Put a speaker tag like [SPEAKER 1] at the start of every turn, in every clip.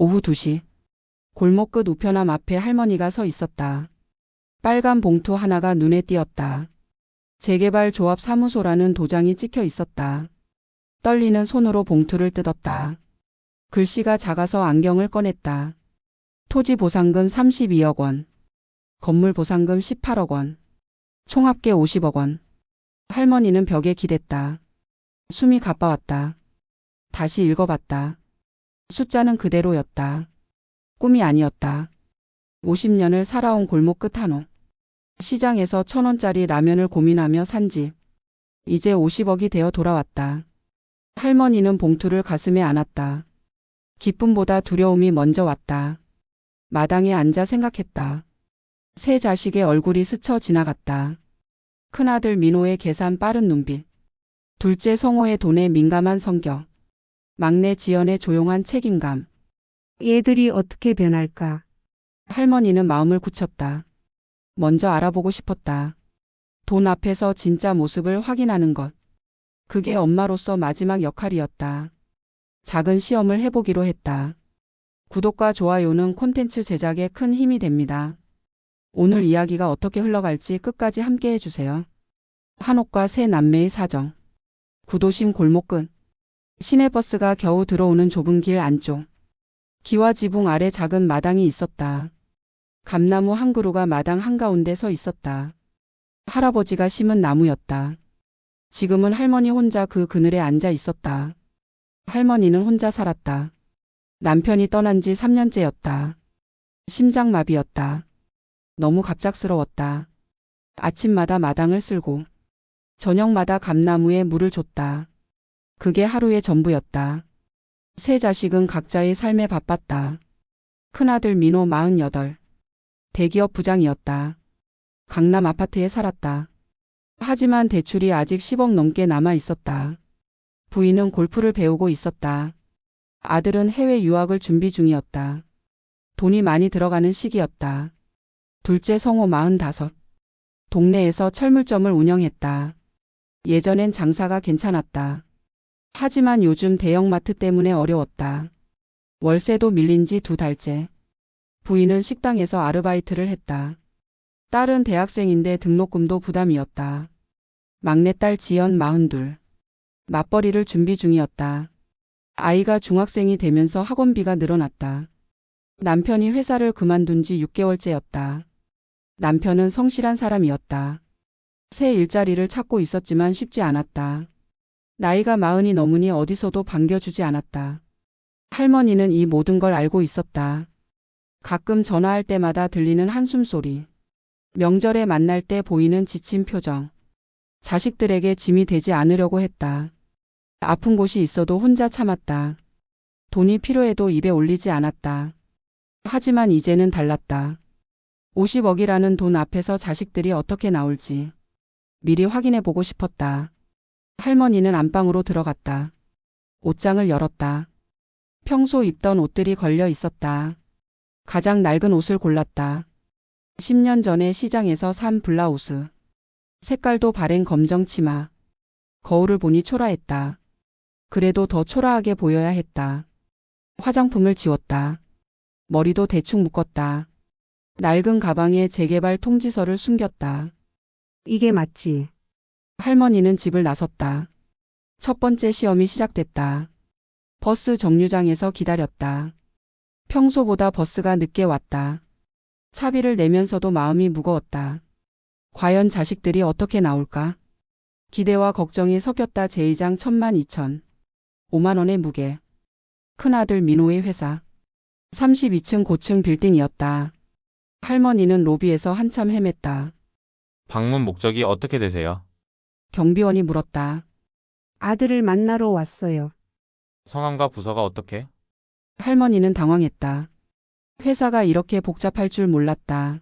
[SPEAKER 1] 오후 2시. 골목 끝 우편함 앞에 할머니가 서 있었다. 빨간 봉투 하나가 눈에 띄었다. 재개발 조합 사무소라는 도장이 찍혀 있었다. 떨리는 손으로 봉투를 뜯었다. 글씨가 작아서 안경을 꺼냈다. 토지 보상금 32억 원. 건물 보상금 18억 원. 총 합계 50억 원. 할머니는 벽에 기댔다. 숨이 가빠왔다. 다시 읽어봤다. 숫자는 그대로였다. 꿈이 아니었다. 50년을 살아온 골목 끝 한옥. 시장에서 1,000원짜리 라면을 고민하며 산 집. 이제 50억이 되어 돌아왔다. 할머니는 봉투를 가슴에 안았다. 기쁨보다 두려움이 먼저 왔다. 마당에 앉아 생각했다. 세 자식의 얼굴이 스쳐 지나갔다. 큰아들 민호의 계산 빠른 눈빛. 둘째 성호의 돈에 민감한 성격. 막내 지연의 조용한 책임감.
[SPEAKER 2] 얘들이 어떻게 변할까?
[SPEAKER 1] 할머니는 마음을 굳혔다. 먼저 알아보고 싶었다. 돈 앞에서 진짜 모습을 확인하는 것. 그게 엄마로서 마지막 역할이었다. 작은 시험을 해보기로 했다. 구독과 좋아요는 콘텐츠 제작에 큰 힘이 됩니다. 오늘 이야기가 어떻게 흘러갈지 끝까지 함께 해주세요. 한옥과 세 남매의 사정. 구도심 골목 끝. 시내버스가 겨우 들어오는 좁은 길 안쪽. 기와 지붕 아래 작은 마당이 있었다. 감나무 한 그루가 마당 한가운데 서 있었다. 할아버지가 심은 나무였다. 지금은 할머니 혼자 그 그늘에 앉아 있었다. 할머니는 혼자 살았다. 남편이 떠난 지 3년째였다. 심장마비였다. 너무 갑작스러웠다. 아침마다 마당을 쓸고 저녁마다 감나무에 물을 줬다. 그게 하루의 전부였다. 세 자식은 각자의 삶에 바빴다. 큰아들 민호 48. 대기업 부장이었다. 강남 아파트에 살았다. 하지만 대출이 아직 10억 넘게 남아 있었다. 부인은 골프를 배우고 있었다. 아들은 해외 유학을 준비 중이었다. 돈이 많이 들어가는 시기였다. 둘째 성호 45. 동네에서 철물점을 운영했다. 예전엔 장사가 괜찮았다. 하지만 요즘 대형마트 때문에 어려웠다. 월세도 밀린 지 2달째. 부인은 식당에서 아르바이트를 했다. 딸은 대학생인데 등록금도 부담이었다. 막내딸 지연 42. 맞벌이를 준비 중이었다. 아이가 중학생이 되면서 학원비가 늘어났다. 남편이 회사를 그만둔 지 6개월째였다. 남편은 성실한 사람이었다. 새 일자리를 찾고 있었지만 쉽지 않았다. 나이가 40이 넘으니 어디서도 반겨주지 않았다. 할머니는 이 모든 걸 알고 있었다. 가끔 전화할 때마다 들리는 한숨 소리. 명절에 만날 때 보이는 지친 표정. 자식들에게 짐이 되지 않으려고 했다. 아픈 곳이 있어도 혼자 참았다. 돈이 필요해도 입에 올리지 않았다. 하지만 이제는 달랐다. 50억이라는 돈 앞에서 자식들이 어떻게 나올지 미리 확인해 보고 싶었다. 할머니는 안방으로 들어갔다. 옷장을 열었다. 평소 입던 옷들이 걸려 있었다. 가장 낡은 옷을 골랐다. 10년 전에 시장에서 산 블라우스. 색깔도 바랜 검정 치마. 거울을 보니 초라했다. 그래도 더 초라하게 보여야 했다. 화장품을 지웠다. 머리도 대충 묶었다. 낡은 가방에 재개발 통지서를 숨겼다.
[SPEAKER 2] 이게 맞지?
[SPEAKER 1] 할머니는 집을 나섰다. 첫 번째 시험이 시작됐다. 버스 정류장에서 기다렸다. 평소보다 버스가 늦게 왔다. 차비를 내면서도 마음이 무거웠다. 과연 자식들이 어떻게 나올까? 기대와 걱정이 섞였다. 제2장 12,000. 5만 원의 무게. 큰아들 민호의 회사. 32층 고층 빌딩이었다. 할머니는 로비에서 한참 헤맸다.
[SPEAKER 3] 방문 목적이 어떻게 되세요?
[SPEAKER 1] 경비원이 물었다.
[SPEAKER 2] 아들을 만나러 왔어요.
[SPEAKER 3] 성함과 부서가 어떻게?
[SPEAKER 1] 할머니는 당황했다. 회사가 이렇게 복잡할 줄 몰랐다.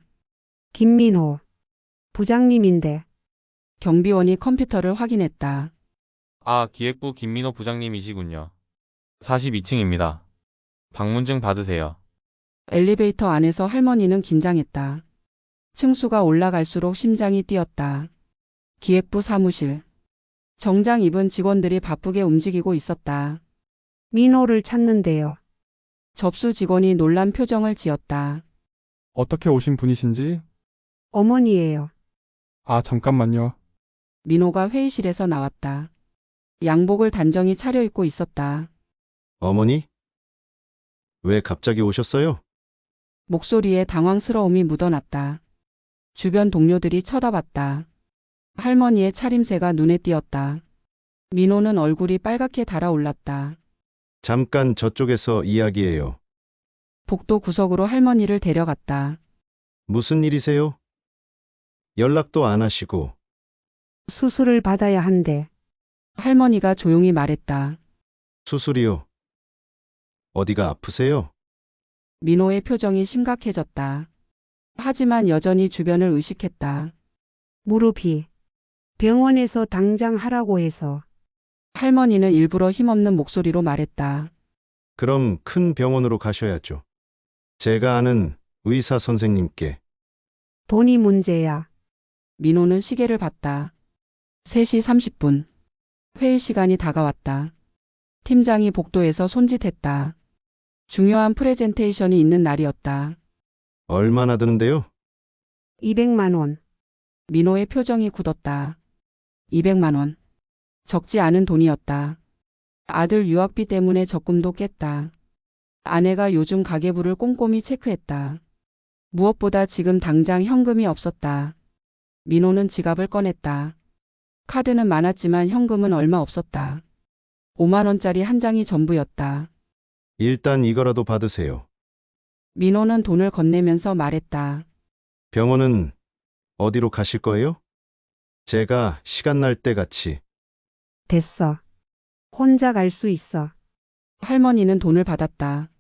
[SPEAKER 2] 김민호. 부장님인데.
[SPEAKER 1] 경비원이 컴퓨터를 확인했다.
[SPEAKER 3] 아, 기획부 김민호 부장님이시군요. 42층입니다. 방문증 받으세요.
[SPEAKER 1] 엘리베이터 안에서 할머니는 긴장했다. 층수가 올라갈수록 심장이 뛰었다. 기획부 사무실. 정장 입은 직원들이 바쁘게 움직이고 있었다.
[SPEAKER 2] 민호를 찾는데요.
[SPEAKER 1] 접수 직원이 놀란 표정을 지었다.
[SPEAKER 4] 어떻게 오신 분이신지?
[SPEAKER 2] 어머니예요.
[SPEAKER 4] 아, 잠깐만요.
[SPEAKER 1] 민호가 회의실에서 나왔다. 양복을 단정히 차려입고 있었다.
[SPEAKER 5] 어머니? 왜 갑자기 오셨어요?
[SPEAKER 1] 목소리에 당황스러움이 묻어났다. 주변 동료들이 쳐다봤다. 할머니의 차림새가 눈에 띄었다. 민호는 얼굴이 빨갛게 달아올랐다.
[SPEAKER 5] 잠깐 저쪽에서 이야기해요.
[SPEAKER 1] 복도 구석으로 할머니를 데려갔다.
[SPEAKER 5] 무슨 일이세요? 연락도 안 하시고.
[SPEAKER 2] 수술을 받아야 한대.
[SPEAKER 1] 할머니가 조용히 말했다.
[SPEAKER 5] 수술이요. 어디가 아프세요?
[SPEAKER 1] 민호의 표정이 심각해졌다. 하지만 여전히 주변을 의식했다.
[SPEAKER 2] 무릎이. 병원에서 당장 하라고 해서.
[SPEAKER 1] 할머니는 일부러 힘없는 목소리로 말했다.
[SPEAKER 5] 그럼 큰 병원으로 가셔야죠. 제가 아는 의사 선생님께.
[SPEAKER 2] 돈이 문제야.
[SPEAKER 1] 민호는 시계를 봤다. 3시 30분. 회의 시간이 다가왔다. 팀장이 복도에서 손짓했다. 중요한 프레젠테이션이 있는 날이었다.
[SPEAKER 5] 얼마나 드는데요?
[SPEAKER 2] 200만 원.
[SPEAKER 1] 민호의 표정이 굳었다. 200만 원. 적지 않은 돈이었다. 아들 유학비 때문에 적금도 깼다. 아내가 요즘 가계부를 꼼꼼히 체크했다. 무엇보다 지금 당장 현금이 없었다. 민호는 지갑을 꺼냈다. 카드는 많았지만 현금은 얼마 없었다. 5만 원짜리 한 장이 전부였다.
[SPEAKER 5] 일단 이거라도 받으세요.
[SPEAKER 1] 민호는 돈을 건네면서 말했다.
[SPEAKER 5] 병원은 어디로 가실 거예요? 제가 시간 날 때 같이.
[SPEAKER 2] 됐어. 혼자 갈 수 있어.
[SPEAKER 1] 할머니는 돈을 받았다.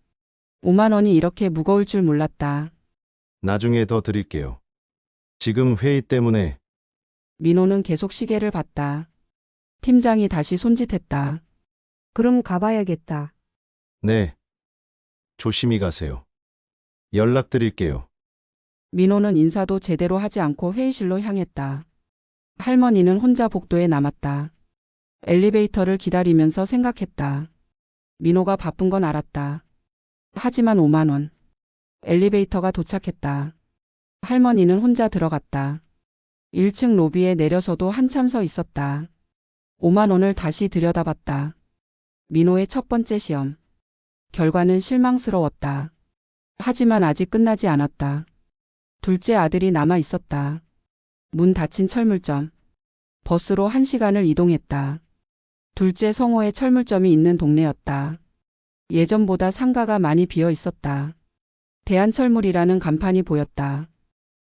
[SPEAKER 1] 5만 원이 이렇게 무거울 줄 몰랐다.
[SPEAKER 5] 나중에 더 드릴게요. 지금 회의 때문에.
[SPEAKER 1] 민호는 계속 시계를 봤다. 팀장이 다시 손짓했다.
[SPEAKER 2] 그럼 가봐야겠다.
[SPEAKER 5] 네. 조심히 가세요. 연락드릴게요.
[SPEAKER 1] 민호는 인사도 제대로 하지 않고 회의실로 향했다. 할머니는 혼자 복도에 남았다. 엘리베이터를 기다리면서 생각했다. 민호가 바쁜 건 알았다. 하지만 5만 원. 엘리베이터가 도착했다. 할머니는 혼자 들어갔다. 1층 로비에 내려서도 한참 서 있었다. 5만 원을 다시 들여다봤다. 민호의 첫 번째 시험. 결과는 실망스러웠다. 하지만 아직 끝나지 않았다. 둘째 아들이 남아 있었다. 문 닫힌 철물점. 버스로 1시간을 이동했다. 둘째 성호의 철물점이 있는 동네였다. 예전보다 상가가 많이 비어 있었다. 대한철물이라는 간판이 보였다.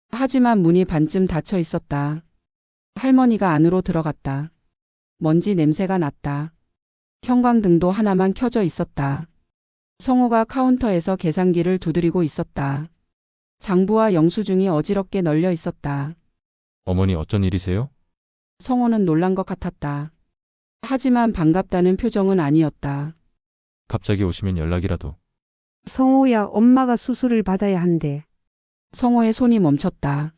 [SPEAKER 1] 하지만 문이 반쯤 닫혀 있었다. 할머니가 안으로 들어갔다. 먼지 냄새가 났다. 형광등도 하나만 켜져 있었다. 성호가 카운터에서 계산기를 두드리고 있었다. 장부와 영수증이 어지럽게 널려 있었다.
[SPEAKER 3] 어머니 어쩐 일이세요?
[SPEAKER 1] 성호는 놀란 것 같았다. 하지만 반갑다는 표정은 아니었다.
[SPEAKER 3] 갑자기 오시면 연락이라도.
[SPEAKER 2] 성호야, 엄마가 수술을 받아야 한대.
[SPEAKER 1] 성호의 손이 멈췄다.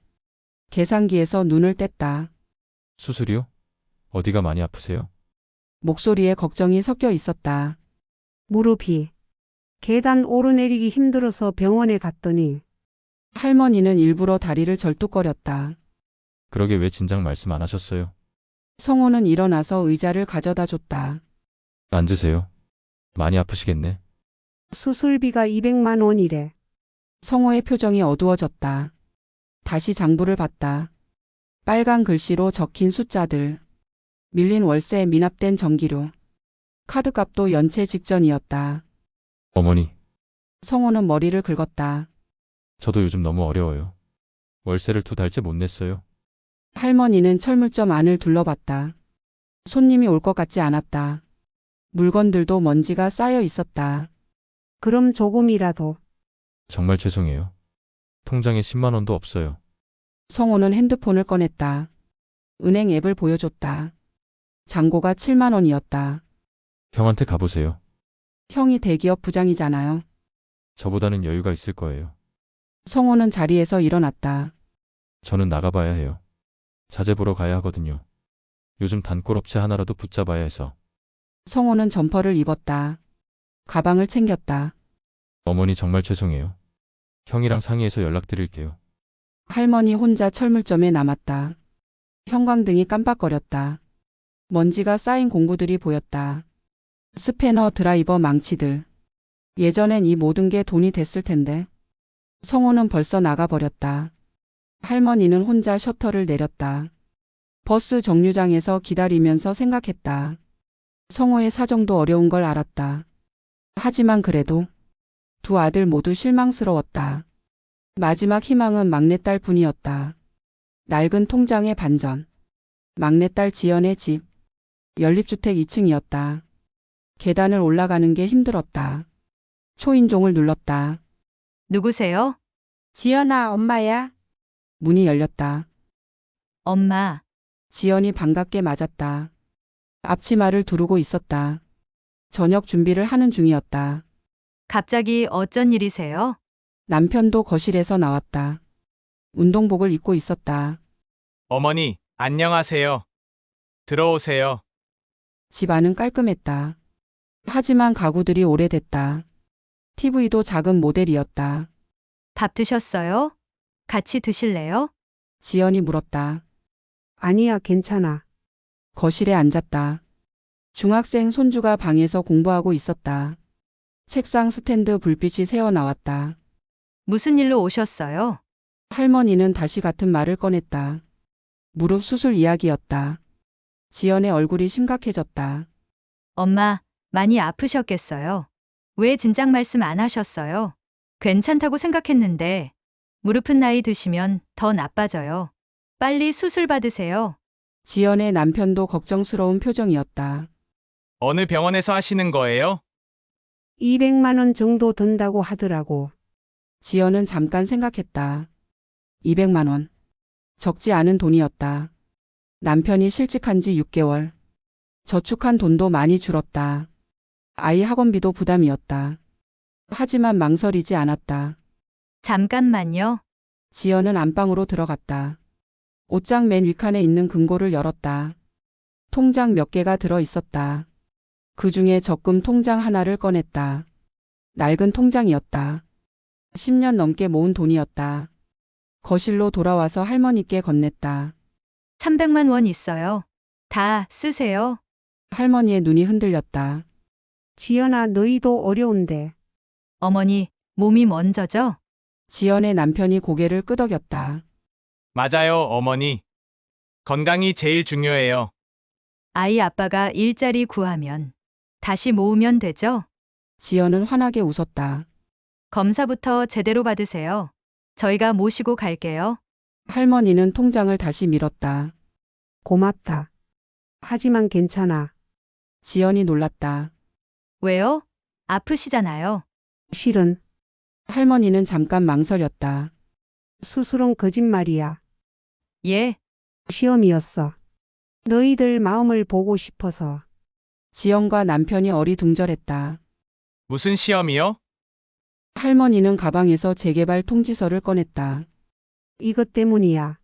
[SPEAKER 1] 계산기에서 눈을 뗐다.
[SPEAKER 3] 수술이요? 어디가 많이 아프세요?
[SPEAKER 1] 목소리에 걱정이 섞여 있었다.
[SPEAKER 2] 무릎이. 계단 오르내리기 힘들어서 병원에 갔더니
[SPEAKER 1] 할머니는 일부러 다리를 절뚝거렸다.
[SPEAKER 3] 그러게 왜 진작 말씀 안 하셨어요?
[SPEAKER 1] 성호는 일어나서 의자를 가져다 줬다.
[SPEAKER 3] 앉으세요. 많이 아프시겠네.
[SPEAKER 2] 수술비가 200만 원이래.
[SPEAKER 1] 성호의 표정이 어두워졌다. 다시 장부를 봤다. 빨간 글씨로 적힌 숫자들. 밀린 월세, 미납된 전기료. 카드값도 연체 직전이었다.
[SPEAKER 3] 어머니,
[SPEAKER 1] 성호는 머리를 긁었다.
[SPEAKER 3] 저도 요즘 너무 어려워요. 월세를 2달째 못 냈어요.
[SPEAKER 1] 할머니는 철물점 안을 둘러봤다. 손님이 올 것 같지 않았다. 물건들도 먼지가 쌓여 있었다.
[SPEAKER 2] 그럼 조금이라도.
[SPEAKER 3] 정말 죄송해요. 통장에 10만 원도 없어요.
[SPEAKER 1] 성호는 핸드폰을 꺼냈다. 은행 앱을 보여줬다. 잔고가 7만 원이었다.
[SPEAKER 3] 형한테 가보세요.
[SPEAKER 1] 형이 대기업 부장이잖아요.
[SPEAKER 3] 저보다는 여유가 있을 거예요.
[SPEAKER 1] 성호는 자리에서 일어났다.
[SPEAKER 3] 저는 나가봐야 해요. 자재 보러 가야 하거든요. 요즘 단골 업체 하나라도 붙잡아야 해서.
[SPEAKER 1] 성호는 점퍼를 입었다. 가방을 챙겼다.
[SPEAKER 3] 어머니 정말 죄송해요. 형이랑 상의해서 연락드릴게요.
[SPEAKER 1] 할머니 혼자 철물점에 남았다. 형광등이 깜빡거렸다. 먼지가 쌓인 공구들이 보였다. 스패너, 드라이버, 망치들. 예전엔 이 모든 게 돈이 됐을 텐데. 성호는 벌써 나가버렸다. 할머니는 혼자 셔터를 내렸다. 버스 정류장에서 기다리면서 생각했다. 성호의 사정도 어려운 걸 알았다. 하지만 그래도 두 아들 모두 실망스러웠다. 마지막 희망은 막내딸 뿐이었다. 낡은 통장의 반전. 막내딸 지연의 집. 연립주택 2층이었다. 계단을 올라가는 게 힘들었다. 초인종을 눌렀다.
[SPEAKER 6] 누구세요?
[SPEAKER 2] 지연아, 엄마야.
[SPEAKER 1] 문이 열렸다.
[SPEAKER 6] 엄마,
[SPEAKER 1] 지연이 반갑게 맞았다. 앞치마를 두르고 있었다. 저녁 준비를 하는 중이었다.
[SPEAKER 6] 갑자기 어쩐 일이세요?
[SPEAKER 1] 남편도 거실에서 나왔다. 운동복을 입고 있었다.
[SPEAKER 7] 어머니, 안녕하세요. 들어오세요.
[SPEAKER 1] 집 안은 깔끔했다. 하지만 가구들이 오래됐다. TV도 작은 모델이었다.
[SPEAKER 6] 밥 드셨어요? 같이 드실래요?
[SPEAKER 1] 지연이 물었다.
[SPEAKER 2] 아니야, 괜찮아.
[SPEAKER 1] 거실에 앉았다. 중학생 손주가 방에서 공부하고 있었다. 책상 스탠드 불빛이 새어 나왔다.
[SPEAKER 6] 무슨 일로 오셨어요?
[SPEAKER 1] 할머니는 다시 같은 말을 꺼냈다. 무릎 수술 이야기였다. 지연의 얼굴이 심각해졌다.
[SPEAKER 6] 엄마, 많이 아프셨겠어요. 왜 진작 말씀 안 하셨어요? 괜찮다고 생각했는데 무릎은 나이 드시면 더 나빠져요. 빨리 수술 받으세요.
[SPEAKER 1] 지연의 남편도 걱정스러운 표정이었다.
[SPEAKER 7] 어느 병원에서 하시는 거예요?
[SPEAKER 2] 200만 원 정도 든다고 하더라고.
[SPEAKER 1] 지연은 잠깐 생각했다. 200만 원. 적지 않은 돈이었다. 남편이 실직한 지 6개월. 저축한 돈도 많이 줄었다. 아이 학원비도 부담이었다. 하지만 망설이지 않았다.
[SPEAKER 6] 잠깐만요.
[SPEAKER 1] 지연은 안방으로 들어갔다. 옷장 맨 윗칸에 있는 금고를 열었다. 통장 몇 개가 들어 있었다. 그 중에 적금 통장 하나를 꺼냈다. 낡은 통장이었다. 10년 넘게 모은 돈이었다. 거실로 돌아와서 할머니께 건넸다.
[SPEAKER 6] 300만 원 있어요. 다 쓰세요.
[SPEAKER 1] 할머니의 눈이 흔들렸다.
[SPEAKER 2] 지연아, 너희도 어려운데.
[SPEAKER 6] 어머니, 몸이 먼저죠?
[SPEAKER 1] 지연의 남편이 고개를 끄덕였다.
[SPEAKER 7] 맞아요, 어머니. 건강이 제일 중요해요.
[SPEAKER 6] 아이 아빠가 일자리 구하면 다시 모으면 되죠?
[SPEAKER 1] 지연은 환하게 웃었다.
[SPEAKER 6] 검사부터 제대로 받으세요. 저희가 모시고 갈게요.
[SPEAKER 1] 할머니는 통장을 다시 밀었다.
[SPEAKER 2] 고맙다. 하지만 괜찮아.
[SPEAKER 1] 지연이 놀랐다.
[SPEAKER 6] 왜요? 아프시잖아요.
[SPEAKER 2] 실은
[SPEAKER 1] 할머니는 잠깐 망설였다.
[SPEAKER 2] 수술은 거짓말이야.
[SPEAKER 6] 예,
[SPEAKER 2] 시험이었어. 너희들 마음을 보고 싶어서.
[SPEAKER 1] 지연과 남편이 어리둥절했다.
[SPEAKER 7] 무슨 시험이요?
[SPEAKER 1] 할머니는 가방에서 재개발 통지서를 꺼냈다.
[SPEAKER 2] 이것 때문이야.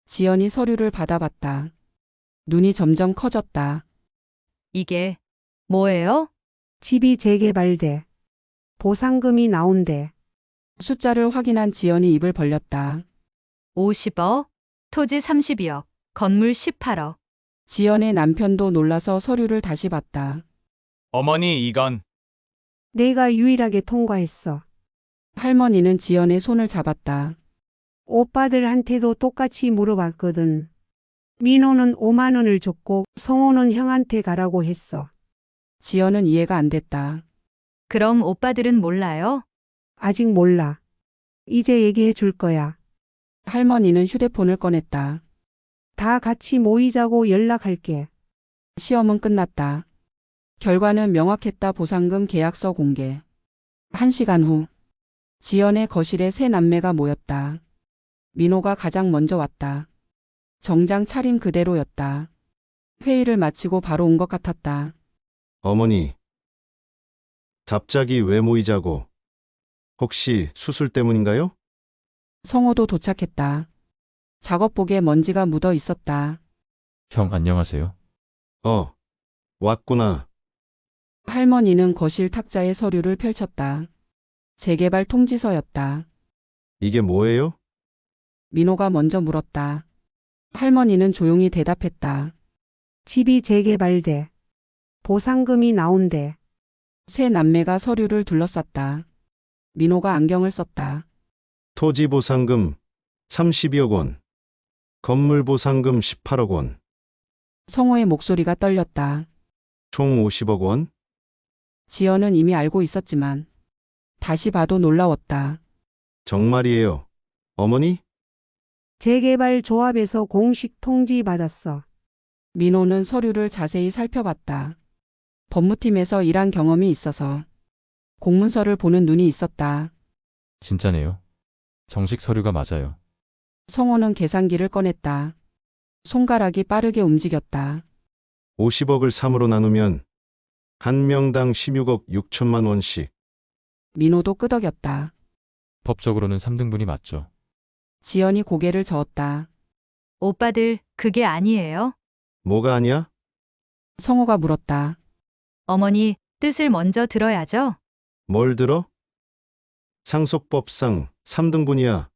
[SPEAKER 1] 지연이 서류를 받아봤다. 눈이 점점 커졌다.
[SPEAKER 6] 이게 뭐예요?
[SPEAKER 2] 집이 재개발돼. 보상금이 나온대.
[SPEAKER 1] 숫자를 확인한 지연이 입을 벌렸다.
[SPEAKER 6] 50억, 토지 32억, 건물 18억.
[SPEAKER 1] 지연의 남편도 놀라서 서류를 다시 봤다.
[SPEAKER 7] 어머니, 이건
[SPEAKER 2] 내가 유일하게 통과했어.
[SPEAKER 1] 할머니는 지연의 손을 잡았다.
[SPEAKER 2] 오빠들한테도 똑같이 물어봤거든. 민호는 5만 원을 줬고 성호는 형한테 가라고 했어.
[SPEAKER 1] 지연은 이해가 안 됐다.
[SPEAKER 6] 그럼 오빠들은 몰라요?
[SPEAKER 2] 아직 몰라. 이제 얘기해 줄 거야.
[SPEAKER 1] 할머니는 휴대폰을 꺼냈다.
[SPEAKER 2] 다 같이 모이자고 연락할게.
[SPEAKER 1] 시험은 끝났다. 결과는 명확했다. 보상금 계약서 공개. 1시간 후 지연의 거실에 세 남매가 모였다. 민호가 가장 먼저 왔다. 정장 차림 그대로였다. 회의를 마치고 바로 온 것 같았다.
[SPEAKER 5] 어머니, 갑자기 왜 모이자고? 혹시 수술 때문인가요?
[SPEAKER 1] 성호도 도착했다. 작업복에 먼지가 묻어 있었다.
[SPEAKER 3] 형 안녕하세요.
[SPEAKER 5] 왔구나.
[SPEAKER 1] 할머니는 거실 탁자에 서류를 펼쳤다. 재개발 통지서였다.
[SPEAKER 5] 이게 뭐예요?
[SPEAKER 1] 민호가 먼저 물었다. 할머니는 조용히 대답했다.
[SPEAKER 2] 집이 재개발돼. 보상금이 나온대.
[SPEAKER 1] 세 남매가 서류를 둘러쌌다. 민호가 안경을 썼다.
[SPEAKER 5] 토지 보상금 32억 원. 건물 보상금 18억 원.
[SPEAKER 1] 성호의 목소리가 떨렸다.
[SPEAKER 5] 총 50억 원?
[SPEAKER 1] 지연은 이미 알고 있었지만 다시 봐도 놀라웠다.
[SPEAKER 5] 정말이에요. 어머니?
[SPEAKER 2] 재개발 조합에서 공식 통지 받았어.
[SPEAKER 1] 민호는 서류를 자세히 살펴봤다. 법무팀에서 일한 경험이 있어서 공문서를 보는 눈이 있었다.
[SPEAKER 3] 진짜네요. 정식 서류가 맞아요.
[SPEAKER 1] 성호는 계산기를 꺼냈다. 손가락이 빠르게 움직였다.
[SPEAKER 5] 50억을 3으로 나누면 한 명당 16억 6천만 원씩.
[SPEAKER 1] 민호도 끄덕였다.
[SPEAKER 3] 법적으로는 3등분이 맞죠.
[SPEAKER 1] 지연이 고개를 저었다.
[SPEAKER 6] 오빠들, 그게 아니에요?
[SPEAKER 5] 뭐가 아니야?
[SPEAKER 1] 성호가 물었다.
[SPEAKER 6] 어머니, 뜻을 먼저 들어야죠?
[SPEAKER 5] 뭘 들어? 상속법상 3등분이야.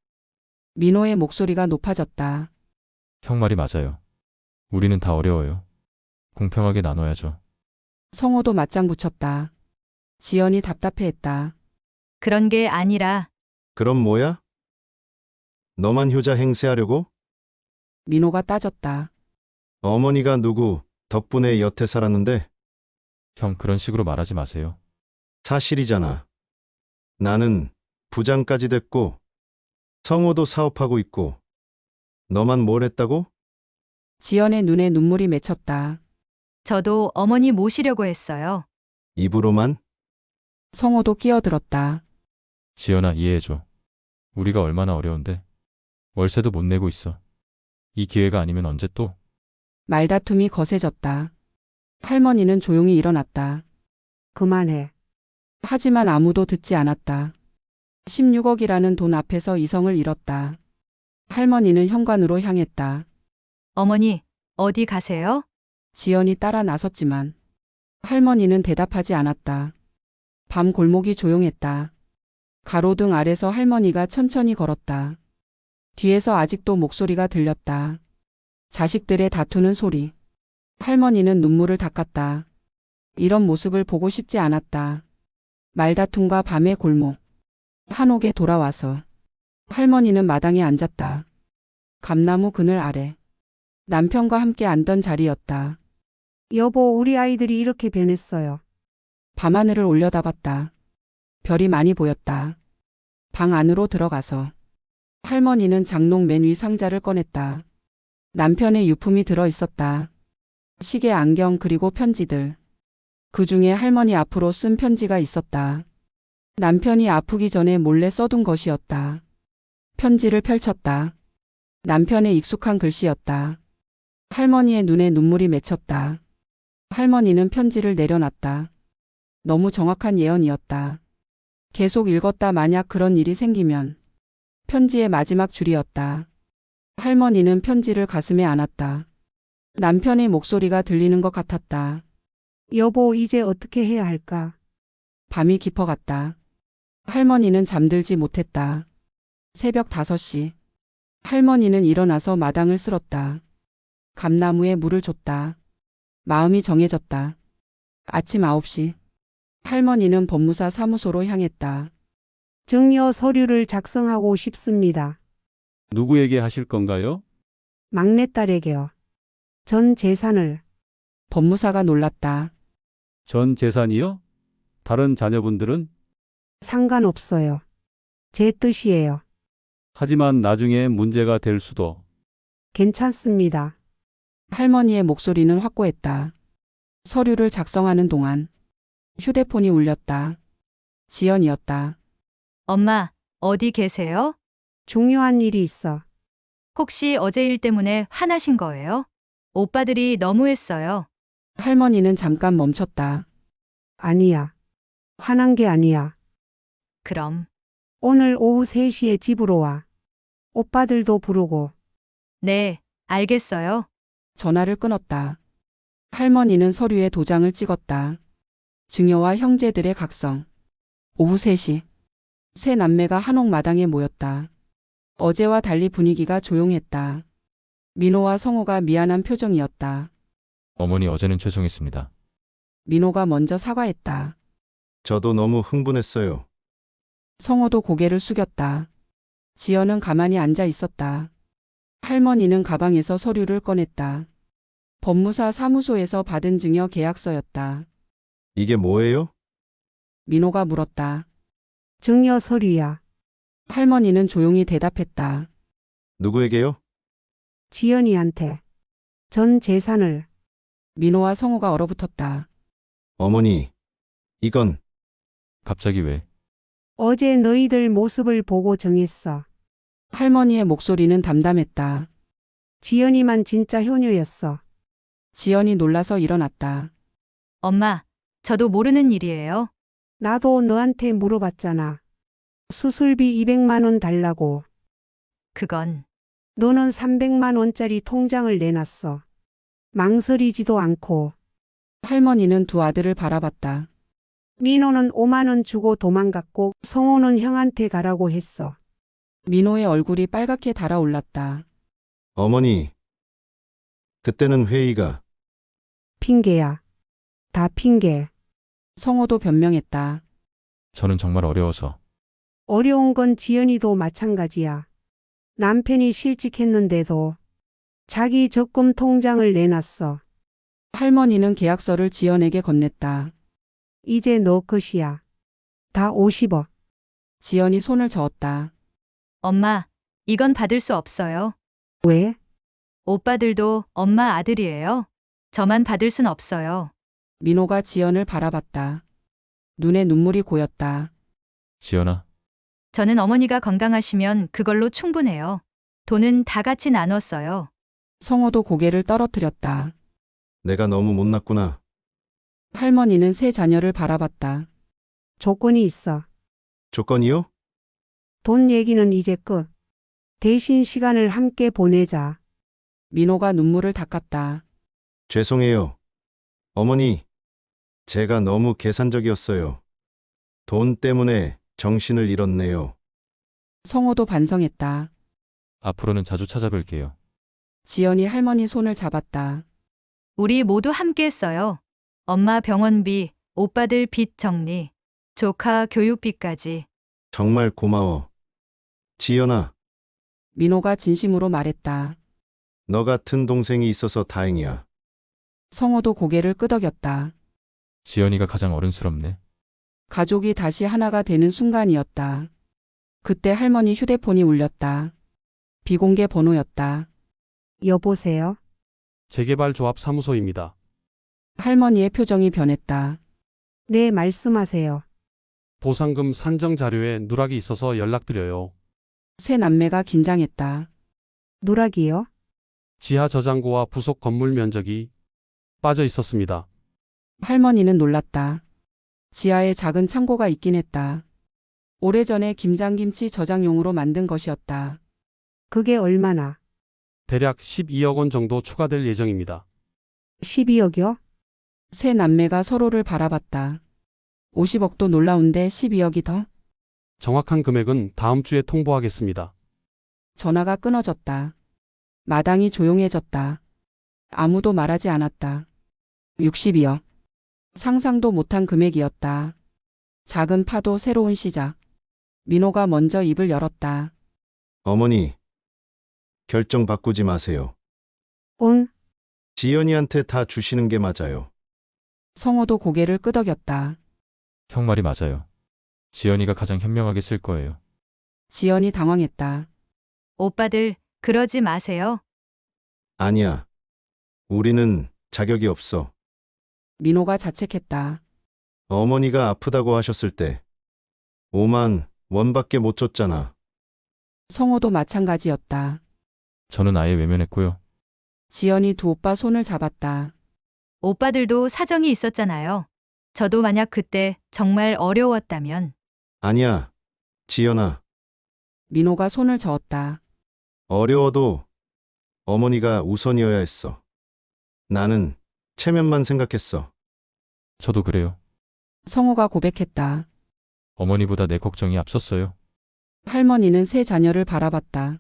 [SPEAKER 1] 민호의 목소리가 높아졌다.
[SPEAKER 3] 형 말이 맞아요. 우리는 다 어려워요. 공평하게 나눠야죠.
[SPEAKER 1] 성호도 맞장 붙였다. 지연이 답답해했다.
[SPEAKER 6] 그런 게 아니라
[SPEAKER 5] 그럼 뭐야? 너만 효자 행세하려고?
[SPEAKER 1] 민호가 따졌다.
[SPEAKER 5] 어머니가 누구 덕분에 여태 살았는데?
[SPEAKER 3] 형 그런 식으로 말하지 마세요.
[SPEAKER 5] 사실이잖아. 나는 부장까지 됐고 성호도 사업하고 있고 너만 뭘 했다고?
[SPEAKER 1] 지연의 눈에 눈물이 맺혔다.
[SPEAKER 6] 저도 어머니 모시려고 했어요.
[SPEAKER 5] 입으로만?
[SPEAKER 1] 성호도 끼어들었다.
[SPEAKER 3] 지연아 이해해줘. 우리가 얼마나 어려운데. 월세도 못 내고 있어. 이 기회가 아니면 언제 또?
[SPEAKER 1] 말다툼이 거세졌다. 할머니는 조용히 일어났다.
[SPEAKER 2] 그만해.
[SPEAKER 1] 하지만 아무도 듣지 않았다. 16억이라는 돈 앞에서 이성을 잃었다. 할머니는 현관으로 향했다.
[SPEAKER 6] 어머니, 어디 가세요?
[SPEAKER 1] 지연이 따라 나섰지만 할머니는 대답하지 않았다. 밤 골목이 조용했다. 가로등 아래서 할머니가 천천히 걸었다. 뒤에서 아직도 목소리가 들렸다. 자식들의 다투는 소리. 할머니는 눈물을 닦았다. 이런 모습을 보고 싶지 않았다. 말다툼과 밤의 골목. 한옥에 돌아와서 할머니는 마당에 앉았다. 감나무 그늘 아래. 남편과 함께 앉던 자리였다.
[SPEAKER 2] 여보, 우리 아이들이 이렇게 변했어요.
[SPEAKER 1] 밤하늘을 올려다봤다. 별이 많이 보였다. 방 안으로 들어가서 할머니는 장롱 맨 위 상자를 꺼냈다. 남편의 유품이 들어 있었다. 시계, 안경 그리고 편지들. 그 중에 할머니 앞으로 쓴 편지가 있었다. 남편이 아프기 전에 몰래 써둔 것이었다. 편지를 펼쳤다. 남편의 익숙한 글씨였다. 할머니의 눈에 눈물이 맺혔다. 할머니는 편지를 내려놨다. 너무 정확한 예언이었다. 계속 읽었다. 만약 그런 일이 생기면. 편지의 마지막 줄이었다. 할머니는 편지를 가슴에 안았다. 남편의 목소리가 들리는 것 같았다.
[SPEAKER 2] 여보, 이제 어떻게 해야 할까?
[SPEAKER 1] 밤이 깊어갔다. 할머니는 잠들지 못했다. 새벽 5시. 할머니는 일어나서 마당을 쓸었다. 감나무에 물을 줬다. 마음이 정해졌다. 아침 9시. 할머니는 법무사 사무소로 향했다.
[SPEAKER 2] 증여 서류를 작성하고 싶습니다.
[SPEAKER 8] 누구에게 하실 건가요?
[SPEAKER 2] 막내딸에게요. 전 재산을.
[SPEAKER 1] 법무사가 놀랐다.
[SPEAKER 8] 전 재산이요? 다른 자녀분들은?
[SPEAKER 2] 상관없어요. 제 뜻이에요.
[SPEAKER 8] 하지만 나중에 문제가 될 수도.
[SPEAKER 2] 괜찮습니다.
[SPEAKER 1] 할머니의 목소리는 확고했다. 서류를 작성하는 동안 휴대폰이 울렸다. 지연이었다.
[SPEAKER 6] 엄마, 어디 계세요?
[SPEAKER 2] 중요한 일이 있어.
[SPEAKER 6] 혹시 어제 일 때문에 화나신 거예요? 오빠들이 너무했어요.
[SPEAKER 1] 할머니는 잠깐 멈췄다.
[SPEAKER 2] 아니야. 화난 게 아니야.
[SPEAKER 6] 그럼,
[SPEAKER 2] 오늘 오후 3시에 집으로 와. 오빠들도 부르고.
[SPEAKER 6] 네, 알겠어요.
[SPEAKER 1] 전화를 끊었다. 할머니는 서류에 도장을 찍었다. 증여와 형제들의 각성. 오후 3시. 세 남매가 한옥 마당에 모였다. 어제와 달리 분위기가 조용했다. 민호와 성호가 미안한 표정이었다.
[SPEAKER 3] 어머니 어제는 죄송했습니다.
[SPEAKER 1] 민호가 먼저 사과했다.
[SPEAKER 5] 저도 너무 흥분했어요.
[SPEAKER 1] 성호도 고개를 숙였다. 지연은 가만히 앉아 있었다. 할머니는 가방에서 서류를 꺼냈다. 법무사 사무소에서 받은 증여 계약서였다.
[SPEAKER 5] 이게 뭐예요?
[SPEAKER 1] 민호가 물었다.
[SPEAKER 2] 증여 서류야.
[SPEAKER 1] 할머니는 조용히 대답했다.
[SPEAKER 5] 누구에게요?
[SPEAKER 2] 지연이한테. 전 재산을.
[SPEAKER 1] 민호와 성호가 얼어붙었다.
[SPEAKER 5] 어머니, 이건
[SPEAKER 3] 갑자기 왜?
[SPEAKER 2] 어제 너희들 모습을 보고 정했어.
[SPEAKER 1] 할머니의 목소리는 담담했다.
[SPEAKER 2] 지연이만 진짜 효녀였어.
[SPEAKER 1] 지연이 놀라서 일어났다.
[SPEAKER 6] 엄마, 저도 모르는 일이에요.
[SPEAKER 2] 나도 너한테 물어봤잖아. 수술비 200만 원 달라고.
[SPEAKER 6] 그건
[SPEAKER 2] 너는 300만 원짜리 통장을 내놨어. 망설이지도 않고.
[SPEAKER 1] 할머니는 두 아들을 바라봤다.
[SPEAKER 2] 민호는 5만 원 주고 도망갔고 성호는 형한테 가라고 했어.
[SPEAKER 1] 민호의 얼굴이 빨갛게 달아올랐다.
[SPEAKER 5] 어머니. 그때는 회의가
[SPEAKER 2] 핑계야. 다 핑계.
[SPEAKER 1] 성호도 변명했다.
[SPEAKER 3] 저는 정말 어려워서.
[SPEAKER 2] 어려운 건 지연이도 마찬가지야. 남편이 실직했는데도 자기 적금 통장을 내놨어.
[SPEAKER 1] 할머니는 계약서를 지연에게 건넸다.
[SPEAKER 2] 이제 너 것이야. 다 50억.
[SPEAKER 1] 지연이 손을 저었다.
[SPEAKER 6] 엄마, 이건 받을 수 없어요.
[SPEAKER 2] 왜?
[SPEAKER 6] 오빠들도 엄마 아들이에요. 저만 받을 순 없어요.
[SPEAKER 1] 민호가 지연을 바라봤다. 눈에 눈물이 고였다.
[SPEAKER 3] 지연아,
[SPEAKER 6] 저는 어머니가 건강하시면 그걸로 충분해요. 돈은 다 같이 나눴어요.
[SPEAKER 1] 성호도 고개를 떨어뜨렸다.
[SPEAKER 5] 내가 너무 못났구나.
[SPEAKER 1] 할머니는 세 자녀를 바라봤다.
[SPEAKER 2] 조건이 있어.
[SPEAKER 5] 조건이요?
[SPEAKER 2] 돈 얘기는 이제 끝. 대신 시간을 함께 보내자.
[SPEAKER 1] 민호가 눈물을 닦았다.
[SPEAKER 5] 죄송해요. 어머니, 제가 너무 계산적이었어요. 돈 때문에 정신을 잃었네요.
[SPEAKER 1] 성호도 반성했다.
[SPEAKER 3] 앞으로는 자주 찾아뵐게요.
[SPEAKER 1] 지연이 할머니 손을 잡았다.
[SPEAKER 6] 우리 모두 함께 했어요. 엄마 병원비, 오빠들 빚 정리, 조카 교육비까지.
[SPEAKER 5] 정말 고마워. 지연아,
[SPEAKER 1] 민호가 진심으로 말했다.
[SPEAKER 5] 너 같은 동생이 있어서 다행이야.
[SPEAKER 1] 성호도 고개를 끄덕였다.
[SPEAKER 3] 지연이가 가장 어른스럽네.
[SPEAKER 1] 가족이 다시 하나가 되는 순간이었다. 그때 할머니 휴대폰이 울렸다. 비공개 번호였다.
[SPEAKER 2] 여보세요?
[SPEAKER 9] 재개발조합 사무소입니다.
[SPEAKER 1] 할머니의 표정이 변했다.
[SPEAKER 2] 네, 말씀하세요.
[SPEAKER 9] 보상금 산정 자료에 누락이 있어서 연락드려요.
[SPEAKER 1] 세 남매가 긴장했다.
[SPEAKER 2] 누락이요?
[SPEAKER 9] 지하 저장고와 부속 건물 면적이 빠져 있었습니다.
[SPEAKER 1] 할머니는 놀랐다. 지하에 작은 창고가 있긴 했다. 오래전에 김장김치 저장용으로 만든 것이었다.
[SPEAKER 2] 그게 얼마나?
[SPEAKER 9] 대략 12억 원 정도 추가될 예정입니다.
[SPEAKER 2] 12억이요?
[SPEAKER 1] 세 남매가 서로를 바라봤다. 50억도 놀라운데 12억이 더?
[SPEAKER 9] 정확한 금액은 다음 주에 통보하겠습니다.
[SPEAKER 1] 전화가 끊어졌다. 마당이 조용해졌다. 아무도 말하지 않았다. 60이요. 상상도 못한 금액이었다. 작은 파도 새로운 시작. 민호가 먼저 입을 열었다.
[SPEAKER 5] 어머니, 결정 바꾸지 마세요.
[SPEAKER 2] 응?
[SPEAKER 5] 지연이한테 다 주시는 게 맞아요.
[SPEAKER 1] 성호도 고개를 끄덕였다.
[SPEAKER 3] 형 말이 맞아요. 지연이가 가장 현명하게 쓸 거예요.
[SPEAKER 1] 지연이 당황했다.
[SPEAKER 6] 오빠들, 그러지 마세요.
[SPEAKER 5] 아니야. 우리는 자격이 없어.
[SPEAKER 1] 민호가 자책했다.
[SPEAKER 5] 어머니가 아프다고 하셨을 때 5만 원밖에 못 줬잖아.
[SPEAKER 1] 성호도 마찬가지였다.
[SPEAKER 3] 저는 아예 외면했고요.
[SPEAKER 1] 지연이 두 오빠 손을 잡았다.
[SPEAKER 6] 오빠들도 사정이 있었잖아요. 저도 만약 그때 정말 어려웠다면
[SPEAKER 5] 아니야. 지연아,
[SPEAKER 1] 민호가 손을 저었다.
[SPEAKER 5] 어려워도 어머니가 우선이어야 했어. 나는 체면만 생각했어.
[SPEAKER 3] 저도 그래요.
[SPEAKER 1] 성호가 고백했다.
[SPEAKER 3] 어머니보다 내 걱정이 앞섰어요.
[SPEAKER 1] 할머니는 세 자녀를 바라봤다.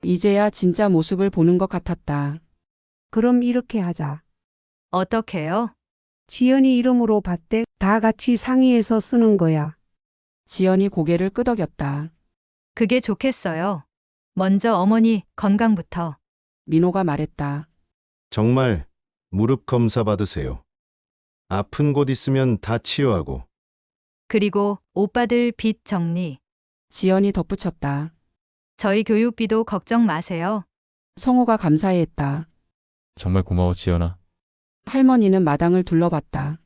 [SPEAKER 1] 이제야 진짜 모습을 보는 것 같았다.
[SPEAKER 2] 그럼 이렇게 하자.
[SPEAKER 6] 어떻게요?
[SPEAKER 2] 지연이 이름으로 밭대 다 같이 상의해서 쓰는 거야.
[SPEAKER 1] 지연이 고개를 끄덕였다.
[SPEAKER 6] 그게 좋겠어요. 먼저 어머니 건강부터.
[SPEAKER 1] 민호가 말했다.
[SPEAKER 5] 정말 무릎 검사 받으세요. 아픈 곳 있으면 다 치유하고.
[SPEAKER 6] 그리고 오빠들 빚 정리.
[SPEAKER 1] 지연이 덧붙였다.
[SPEAKER 6] 저희 교육비도 걱정 마세요.
[SPEAKER 1] 성호가 감사해했다.
[SPEAKER 3] 정말 고마워, 지연아.
[SPEAKER 1] 할머니는 마당을 둘러봤다.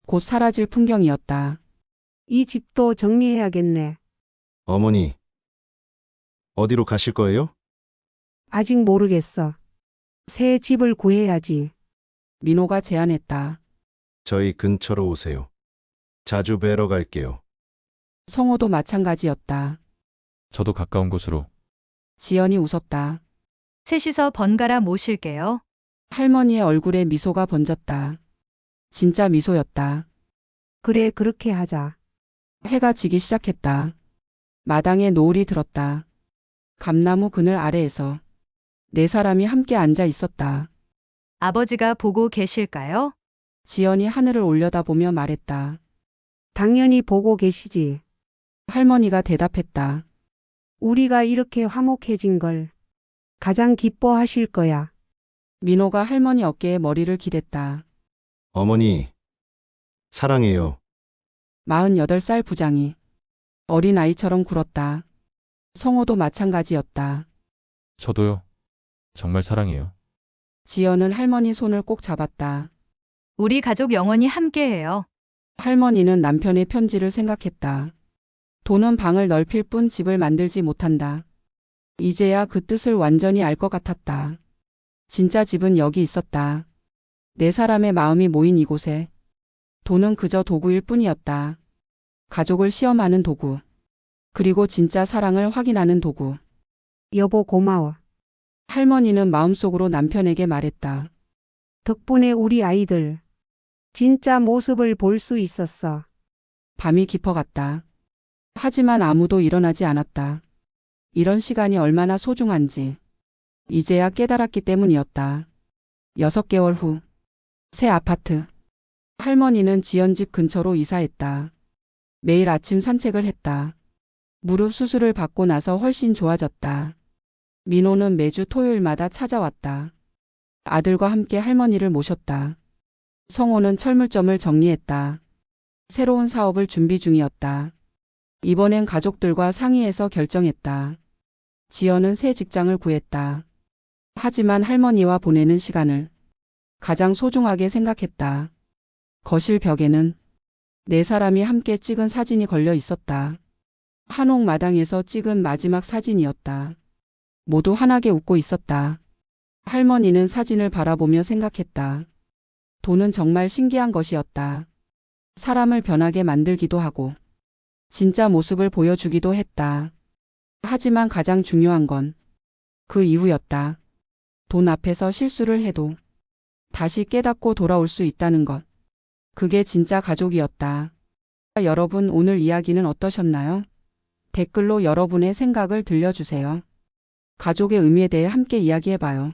[SPEAKER 1] 곧 사라질 풍경이었다.
[SPEAKER 2] 이 집도 정리해야겠네.
[SPEAKER 5] 어머니, 어디로 가실 거예요?
[SPEAKER 2] 아직 모르겠어. 새 집을 구해야지.
[SPEAKER 1] 민호가 제안했다.
[SPEAKER 5] 저희 근처로 오세요. 자주 뵈러 갈게요.
[SPEAKER 1] 성호도 마찬가지였다.
[SPEAKER 3] 저도 가까운 곳으로.
[SPEAKER 1] 지연이 웃었다.
[SPEAKER 6] 셋이서 번갈아 모실게요.
[SPEAKER 1] 할머니의 얼굴에 미소가 번졌다. 진짜 미소였다.
[SPEAKER 2] 그래, 그렇게 하자.
[SPEAKER 1] 해가 지기 시작했다. 마당에 노을이 들었다. 감나무 그늘 아래에서 네 사람이 함께 앉아 있었다.
[SPEAKER 6] 아버지가 보고 계실까요?
[SPEAKER 1] 지연이 하늘을 올려다보며 말했다.
[SPEAKER 2] 당연히 보고 계시지.
[SPEAKER 1] 할머니가 대답했다.
[SPEAKER 2] 우리가 이렇게 화목해진 걸 가장 기뻐하실 거야.
[SPEAKER 1] 민호가 할머니 어깨에 머리를 기댔다.
[SPEAKER 5] 어머니, 사랑해요.
[SPEAKER 1] 48살 부장이 어린아이처럼 굴었다. 성호도 마찬가지였다.
[SPEAKER 3] 저도요. 정말 사랑해요.
[SPEAKER 1] 지연은 할머니 손을 꼭 잡았다.
[SPEAKER 6] 우리 가족 영원히 함께해요.
[SPEAKER 1] 할머니는 남편의 편지를 생각했다. 돈은 방을 넓힐 뿐 집을 만들지 못한다. 이제야 그 뜻을 완전히 알 것 같았다. 진짜 집은 여기 있었다. 네 사람의 마음이 모인 이곳에. 돈은 그저 도구일 뿐이었다. 가족을 시험하는 도구. 그리고 진짜 사랑을 확인하는 도구.
[SPEAKER 2] 여보, 고마워.
[SPEAKER 1] 할머니는 마음속으로 남편에게 말했다.
[SPEAKER 2] 덕분에 우리 아이들 진짜 모습을 볼 수 있었어.
[SPEAKER 1] 밤이 깊어갔다. 하지만 아무도 일어나지 않았다. 이런 시간이 얼마나 소중한지 이제야 깨달았기 때문이었다. 6개월 후 새 아파트. 할머니는 지연 집 근처로 이사했다. 매일 아침 산책을 했다. 무릎 수술을 받고 나서 훨씬 좋아졌다. 민호는 매주 토요일마다 찾아왔다. 아들과 함께 할머니를 모셨다. 성호는 철물점을 정리했다. 새로운 사업을 준비 중이었다. 이번엔 가족들과 상의해서 결정했다. 지연은 새 직장을 구했다. 하지만 할머니와 보내는 시간을 가장 소중하게 생각했다. 거실 벽에는 네 사람이 함께 찍은 사진이 걸려 있었다. 한옥 마당에서 찍은 마지막 사진이었다. 모두 환하게 웃고 있었다. 할머니는 사진을 바라보며 생각했다. 돈은 정말 신기한 것이었다. 사람을 변하게 만들기도 하고 진짜 모습을 보여주기도 했다. 하지만 가장 중요한 건 그 이후였다. 돈 앞에서 실수를 해도 다시 깨닫고 돌아올 수 있다는 것. 그게 진짜 가족이었다. 여러분, 오늘 이야기는 어떠셨나요? 댓글로 여러분의 생각을 들려주세요. 가족의 의미에 대해 함께 이야기해봐요.